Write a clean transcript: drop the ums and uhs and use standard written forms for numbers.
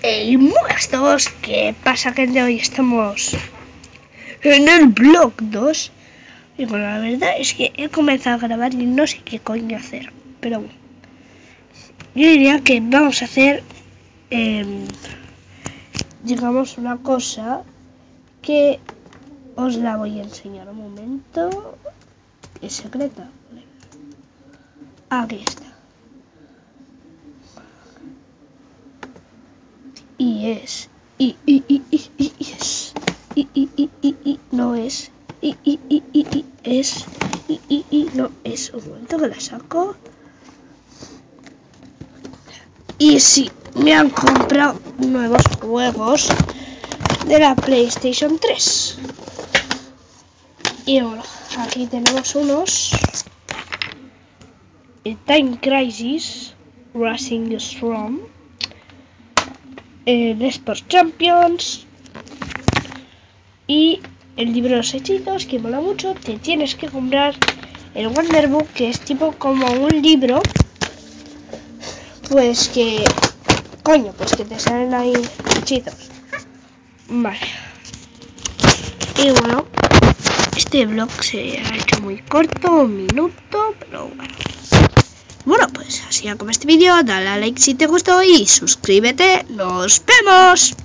Buenas a todos, ¿qué pasa, gente? Hoy estamos en el Block 2. Y bueno, la verdad es que he comenzado a grabar y no sé qué coño hacer. Pero bueno, yo diría que vamos a hacer, digamos, una cosa que os la voy a enseñar un momento. Es secreta. Aquí está. Y es no es no es un momento que la saco. Y sí, me han comprado nuevos juegos de la PlayStation 3. Y bueno, aquí tenemos unos: Time Crisis, Racing Strong, el Sports Champions y el libro de los hechizos, que mola mucho. Te tienes que comprar el Wonderbook, que es tipo como un libro, pues que te salen ahí hechizos. Vale. Y bueno, este vlog se ha hecho muy corto, 1 minuto, pero bueno. Bueno, pues así acaba este vídeo. Dale a like si te gustó y suscríbete. ¡Nos vemos!